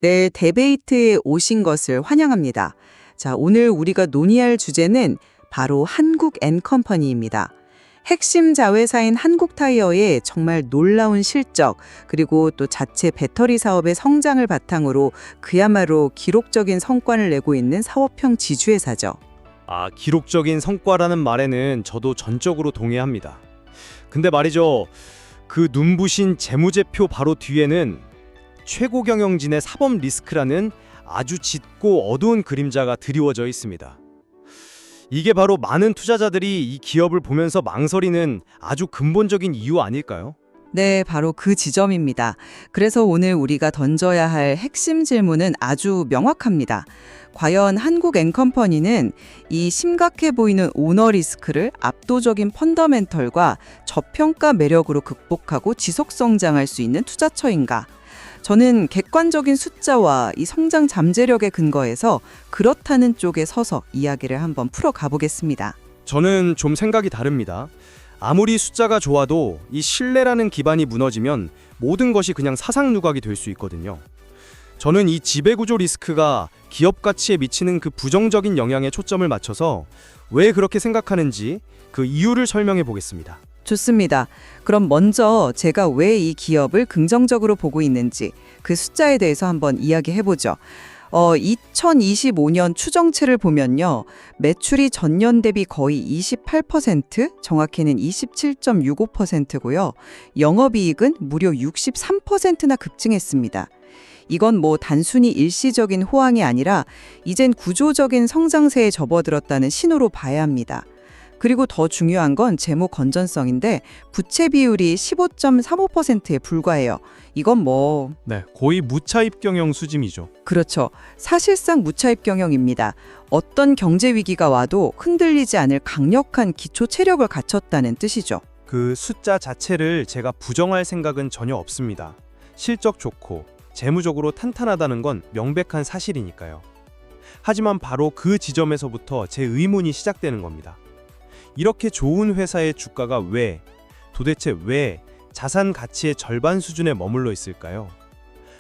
네, 데베이트에 오신 것을 환영합니다. 자, 오늘 우리가 논의할 주제는 바로 한국앤컴퍼니입니다. 핵심 자회사인 한국타이어의 정말 놀라운 실적, 그리고 또 자체 배터리 사업의 성장을 바탕으로 그야말로 기록적인 성과를 내고 있는 사업형 지주회사죠. 기록적인 성과라는 말에는 저도 전적으로 동의합니다. 근데 말이죠. 그 눈부신 재무제표 바로 뒤에는 최고 경영진의 사법 리스크라는 아주 짙고 어두운 그림자가 드리워져 있습니다. 이게 바로 많은 투자자들이 이 기업을 보면서 망설이는 아주 근본적인 이유 아닐까요? 네, 바로 그 지점입니다. 그래서 오늘 우리가 던져야 할 핵심 질문은 아주 명확합니다. 과연 한국앤컴퍼니는 이 심각해 보이는 오너 리스크를 압도적인 펀더멘털과 저평가 매력으로 극복하고 지속 성장할 수 있는 투자처인가? 저는 객관적인 숫자와 이 성장 잠재력에 근거해서 그렇다는 쪽에 서서 이야기를 한번 풀어가 보겠습니다. 저는 좀 생각이 다릅니다. 아무리 숫자가 좋아도 이 신뢰라는 기반이 무너지면 모든 것이 그냥 사상 누각이 될 수 있거든요. 저는 이 지배구조 리스크가 기업 가치에 미치는 그 부정적인 영향에 초점을 맞춰서 왜 그렇게 생각하는지 그 이유를 설명해 보겠습니다. 좋습니다. 그럼 먼저 제가 왜 이 기업을 긍정적으로 보고 있는지 그 숫자에 대해서 한번 이야기해 보죠. 2025년 추정치를 보면요. 매출이 전년 대비 거의 28%, 정확히는 27.65%고요. 영업이익은 무려 63%나 급증했습니다. 이건 뭐 단순히 일시적인 호황이 아니라 이젠 구조적인 성장세에 접어들었다는 신호로 봐야 합니다. 그리고 더 중요한 건 재무 건전성인데 부채 비율이 15.35%에 불과해요. 이건 뭐 거의 무차입 경영 수준이죠. 그렇죠. 사실상 무차입 경영입니다. 어떤 경제 위기가 와도 흔들리지 않을 강력한 기초 체력을 갖췄다는 뜻이죠. 그 숫자 자체를 제가 부정할 생각은 전혀 없습니다. 실적 좋고 재무적으로 탄탄하다는 건 명백한 사실이니까요. 하지만 바로 그 지점에서부터 제 의문이 시작되는 겁니다. 이렇게 좋은 회사의 주가가 도대체 왜 자산 가치의 절반 수준에 머물러 있을까요?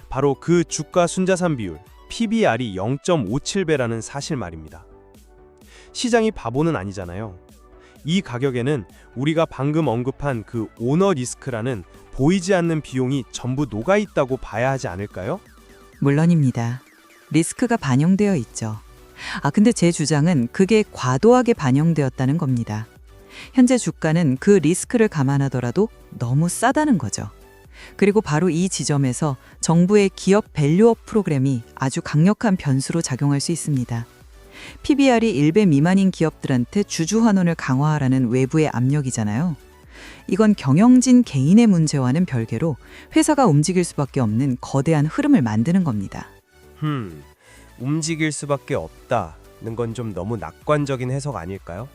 바로 그 주가 순자산 비율, PBR이 0.57배라는 사실 말입니다. 시장이 바보는 아니잖아요. 이 가격에는 우리가 방금 언급한 그 오너 리스크라는 보이지 않는 비용이 전부 녹아 있다고 봐야 하지 않을까요? 물론입니다. 리스크가 반영되어 있죠. 근데 제 주장은 그게 과도하게 반영되었다는 겁니다. 현재 주가는 그 리스크를 감안하더라도 너무 싸다는 거죠. 그리고 바로 이 지점에서 정부의 기업 밸류업 프로그램이 아주 강력한 변수로 작용할 수 있습니다. PBR이 1배 미만인 기업들한테 주주 환원을 강화하라는 외부의 압력이잖아요. 이건 경영진 개인의 문제와는 별개로 회사가 움직일 수밖에 없는 거대한 흐름을 만드는 겁니다. 움직일 수밖에 없다는 건 좀 너무 낙관적인 해석 아닐까요?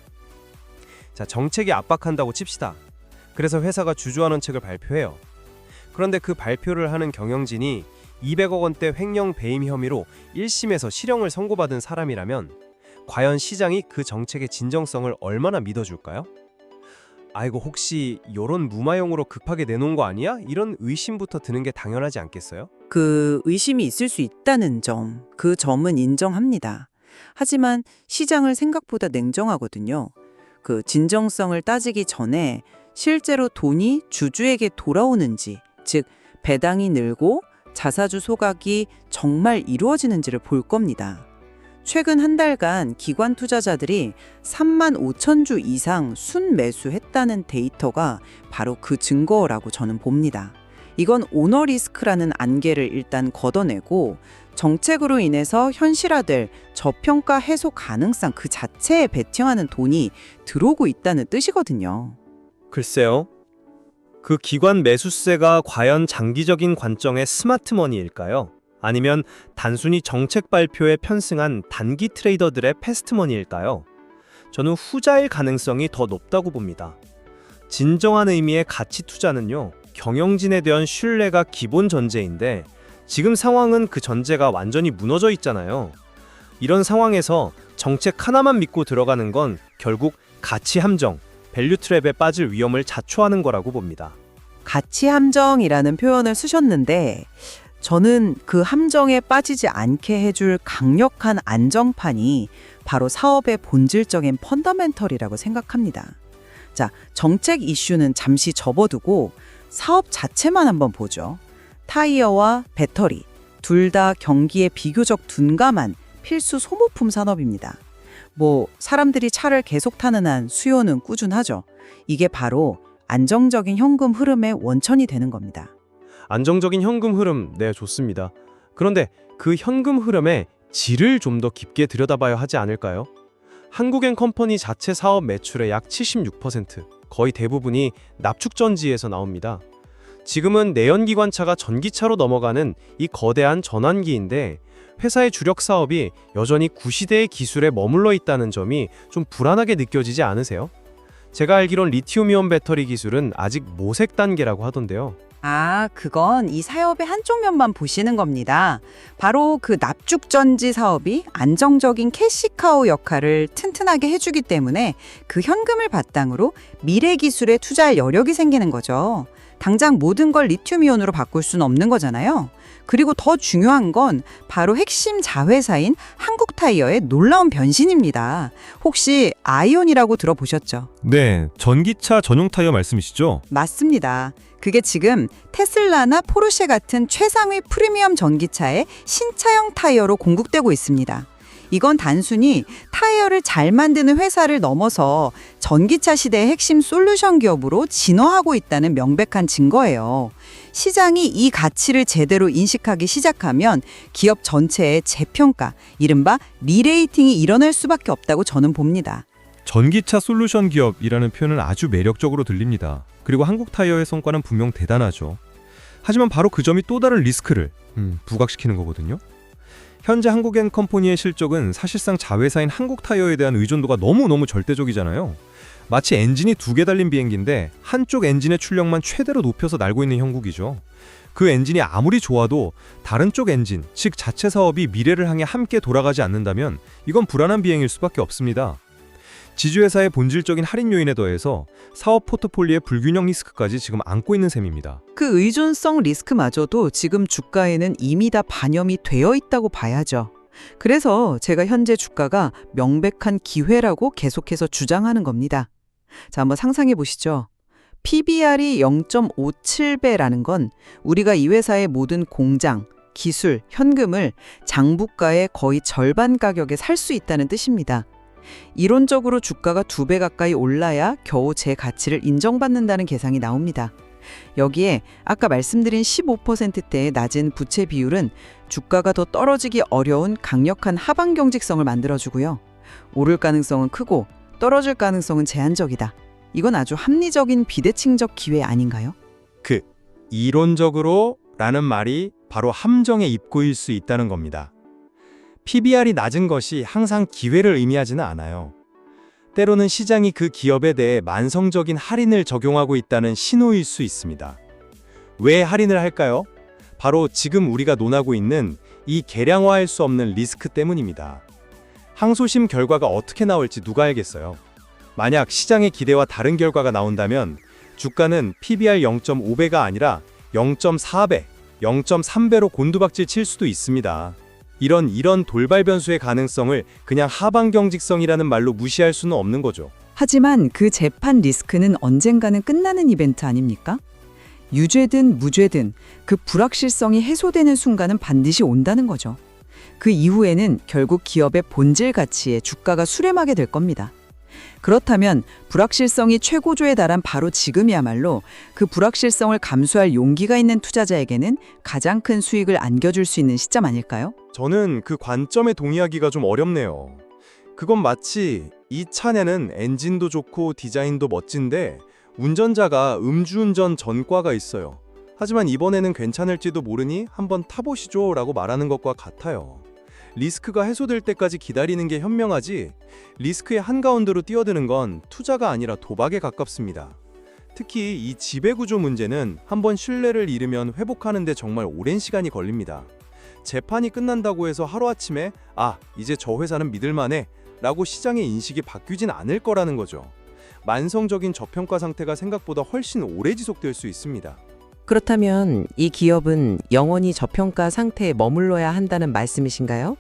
자, 정책이 압박한다고 칩시다. 그래서 회사가 주주환원책을 발표해요. 그런데 그 발표를 하는 경영진이 200억 원대 횡령 배임 혐의로 1심에서 실형을 선고받은 사람이라면 과연 시장이 그 정책의 진정성을 얼마나 믿어줄까요? 이거 혹시 요런 무마용으로 급하게 내놓은 거 아니야? 이런 의심부터 드는 게 당연하지 않겠어요? 그 의심이 있을 수 있다는 점, 그 점은 인정합니다. 하지만 시장을 생각보다 냉정하거든요. 그 진정성을 따지기 전에 실제로 돈이 주주에게 돌아오는지, 즉 배당이 늘고 자사주 소각이 정말 이루어지는지를 볼 겁니다. 최근 한 달간 기관 투자자들이 3만 5천 주 이상 순매수했다는 데이터가 바로 그 증거라고 저는 봅니다. 이건 오너 리스크라는 안개를 일단 걷어내고 정책으로 인해서 현실화될 저평가 해소 가능성 그 자체에 베팅하는 돈이 들어오고 있다는 뜻이거든요. 글쎄요. 그 기관 매수세가 과연 장기적인 관점의 스마트머니일까요? 아니면 단순히 정책 발표에 편승한 단기 트레이더들의 패스트머니일까요? 저는 후자일 가능성이 더 높다고 봅니다. 진정한 의미의 가치 투자는요, 경영진에 대한 신뢰가 기본 전제인데 지금 상황은 그 전제가 완전히 무너져 있잖아요. 이런 상황에서 정책 하나만 믿고 들어가는 건 결국 가치 함정, 밸류 트랩에 빠질 위험을 자초하는 거라고 봅니다. 가치 함정이라는 표현을 쓰셨는데 저는 그 함정에 빠지지 않게 해줄 강력한 안정판이 바로 사업의 본질적인 펀더멘털이라고 생각합니다. 자, 정책 이슈는 잠시 접어두고 사업 자체만 한번 보죠. 타이어와 배터리, 둘 다 경기에 비교적 둔감한 필수 소모품 산업입니다. 사람들이 차를 계속 타는 한 수요는 꾸준하죠. 이게 바로 안정적인 현금 흐름의 원천이 되는 겁니다. 안정적인 현금 흐름, 네, 좋습니다. 그런데 그 현금 흐름의 질을 좀 더 깊게 들여다봐야 하지 않을까요? 한국엔컴퍼니 자체 사업 매출의 약 76%, 거의 대부분이 납축전지에서 나옵니다. 지금은 내연기관차가 전기차로 넘어가는 이 거대한 전환기인데 회사의 주력 사업이 여전히 구시대의 기술에 머물러 있다는 점이 좀 불안하게 느껴지지 않으세요? 제가 알기론 리튬이온 배터리 기술은 아직 모색 단계라고 하던데요. 그건 이 사업의 한쪽 면만 보시는 겁니다. 바로 그 납축전지 사업이 안정적인 캐시카우 역할을 튼튼하게 해주기 때문에 그 현금을 바탕으로 미래 기술에 투자할 여력이 생기는 거죠. 당장 모든 걸 리튬이온으로 바꿀 수는 없는 거잖아요. 그리고 더 중요한 건 바로 핵심 자회사인 한국타이어의 놀라운 변신입니다. 혹시 아이온이라고 들어보셨죠? 네, 전기차 전용 타이어 말씀이시죠? 맞습니다. 그게 지금 테슬라나 포르쉐 같은 최상위 프리미엄 전기차의 신차형 타이어로 공급되고 있습니다. 이건 단순히 타이어를 잘 만드는 회사를 넘어서 전기차 시대의 핵심 솔루션 기업으로 진화하고 있다는 명백한 증거예요. 시장이 이 가치를 제대로 인식하기 시작하면 기업 전체의 재평가, 이른바 리레이팅이 일어날 수밖에 없다고 저는 봅니다. 전기차 솔루션 기업이라는 표현은 아주 매력적으로 들립니다. 그리고 한국 타이어의 성과는 분명 대단하죠. 하지만 바로 그 점이 또 다른 리스크를 부각시키는 거거든요. 현재 한국엔컴퍼니의 실적은 사실상 자회사인 한국타이어에 대한 의존도가 너무너무 절대적이잖아요. 마치 엔진이 2개 달린 비행기인데 한쪽 엔진의 출력만 최대로 높여서 날고 있는 형국이죠. 그 엔진이 아무리 좋아도 다른 쪽 엔진, 즉 자체 사업이 미래를 향해 함께 돌아가지 않는다면 이건 불안한 비행일 수밖에 없습니다. 지주회사의 본질적인 할인 요인에 더해서 사업 포트폴리오의 불균형 리스크까지 지금 안고 있는 셈입니다. 그 의존성 리스크마저도 지금 주가에는 이미 다 반영이 되어 있다고 봐야죠. 그래서 제가 현재 주가가 명백한 기회라고 계속해서 주장하는 겁니다. 자, 한번 상상해 보시죠. PBR이 0.57배라는 건 우리가 이 회사의 모든 공장, 기술, 현금을 장부가의 거의 절반 가격에 살 수 있다는 뜻입니다. 이론적으로 주가가 2배 가까이 올라야 겨우 제 가치를 인정받는다는 계산이 나옵니다. 여기에 아까 말씀드린 15%대의 낮은 부채 비율은 주가가 더 떨어지기 어려운 강력한 하방 경직성을 만들어주고요. 오를 가능성은 크고 떨어질 가능성은 제한적이다. 이건 아주 합리적인 비대칭적 기회 아닌가요? 그 이론적으로 라는 말이 바로 함정의 입구일 수 있다는 겁니다. PBR이 낮은 것이 항상 기회를 의미하지는 않아요. 때로는 시장이 그 기업에 대해 만성적인 할인을 적용하고 있다는 신호일 수 있습니다. 왜 할인을 할까요? 바로 지금 우리가 논하고 있는 이 계량화할 수 없는 리스크 때문입니다. 항소심 결과가 어떻게 나올지 누가 알겠어요? 만약 시장의 기대와 다른 결과가 나온다면 주가는 PBR 0.5배가 아니라 0.4배, 0.3배로 곤두박질 칠 수도 있습니다. 이런 돌발 변수의 가능성을 그냥 하방 경직성이라는 말로 무시할 수는 없는 거죠. 하지만 그 재판 리스크는 언젠가는 끝나는 이벤트 아닙니까? 유죄든 무죄든 그 불확실성이 해소되는 순간은 반드시 온다는 거죠. 그 이후에는 결국 기업의 본질 가치에 주가가 수렴하게 될 겁니다. 그렇다면 불확실성이 최고조에 달한 바로 지금이야말로 그 불확실성을 감수할 용기가 있는 투자자에게는 가장 큰 수익을 안겨줄 수 있는 시점 아닐까요? 저는 그 관점에 동의하기가 좀 어렵네요. 그건 마치 이 차내는 엔진도 좋고 디자인도 멋진데 운전자가 음주운전 전과가 있어요. 하지만 이번에는 괜찮을지도 모르니 한번 타보시죠 라고 말하는 것과 같아요. 리스크가 해소될 때까지 기다리는 게 현명하지 리스크의 한가운데로 뛰어드는 건 투자가 아니라 도박에 가깝습니다. 특히 이 지배구조 문제는 한번 신뢰를 잃으면 회복하는 데 정말 오랜 시간이 걸립니다. 재판이 끝난다고 해서 하루아침에 이제 저 회사는 믿을만해 라고 시장의 인식이 바뀌진 않을 거라는 거죠. 만성적인 저평가 상태가 생각보다 훨씬 오래 지속될 수 있습니다. 그렇다면 이 기업은 영원히 저평가 상태에 머물러야 한다는 말씀이신가요?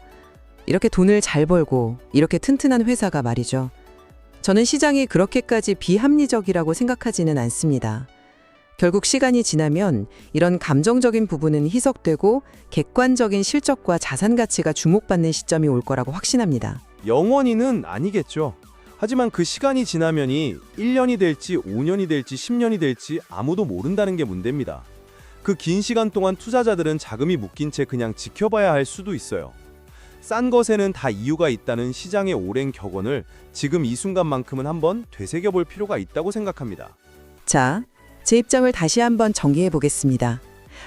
이렇게 돈을 잘 벌고 이렇게 튼튼한 회사가 말이죠. 저는 시장이 그렇게까지 비합리적이라고 생각하지는 않습니다. 결국 시간이 지나면 이런 감정적인 부분은 희석되고 객관적인 실적과 자산 가치가 주목받는 시점이 올 거라고 확신합니다. 영원히는 아니겠죠. 하지만 그 시간이 지나면이 1년이 될지 5년이 될지 10년이 될지 아무도 모른다는 게 문제입니다. 그 긴 시간 동안 투자자들은 자금이 묶인 채 그냥 지켜봐야 할 수도 있어요. 싼 것에는 다 이유가 있다는 시장의 오랜 격언을 지금 이 순간만큼은 한번 되새겨볼 필요가 있다고 생각합니다. 자, 제 입장을 다시 한번 정리해 보겠습니다.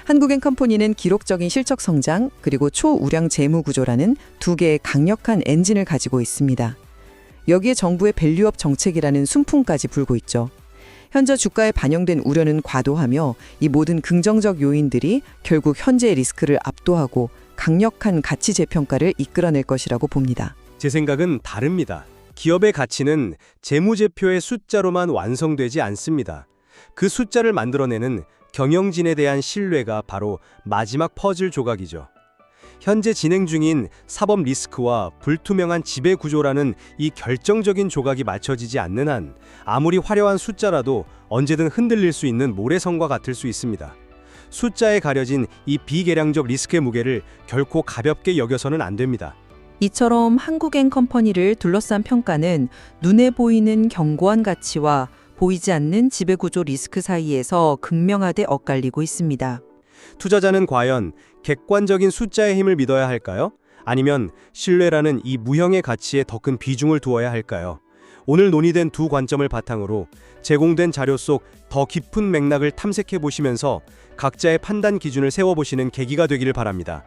한국엔컴퍼니는 기록적인 실적 성장 그리고 초우량 재무 구조라는 두 개의 강력한 엔진을 가지고 있습니다. 여기에 정부의 밸류업 정책이라는 순풍까지 불고 있죠. 현재 주가에 반영된 우려는 과도하며 이 모든 긍정적 요인들이 결국 현재의 리스크를 압도하고 강력한 가치 재평가를 이끌어낼 것이라고 봅니다. 제 생각은 다릅니다. 기업의 가치는 재무제표의 숫자로만 완성되지 않습니다. 그 숫자를 만들어내는 경영진에 대한 신뢰가 바로 마지막 퍼즐 조각이죠. 현재 진행 중인 사법 리스크와 불투명한 지배 구조라는 이 결정적인 조각이 맞춰지지 않는 한 아무리 화려한 숫자라도 언제든 흔들릴 수 있는 모래성과 같을 수 있습니다. 숫자에 가려진 이 비계량적 리스크의 무게를 결코 가볍게 여겨서는 안 됩니다. 이처럼 한국엔컴퍼니를 둘러싼 평가는 눈에 보이는 견고한 가치와 보이지 않는 지배구조 리스크 사이에서 극명하게 엇갈리고 있습니다. 투자자는 과연 객관적인 숫자의 힘을 믿어야 할까요? 아니면 신뢰라는 이 무형의 가치에 더 큰 비중을 두어야 할까요? 오늘 논의된 두 관점을 바탕으로 제공된 자료 속 더 깊은 맥락을 탐색해 보시면서 각자의 판단 기준을 세워보시는 계기가 되기를 바랍니다.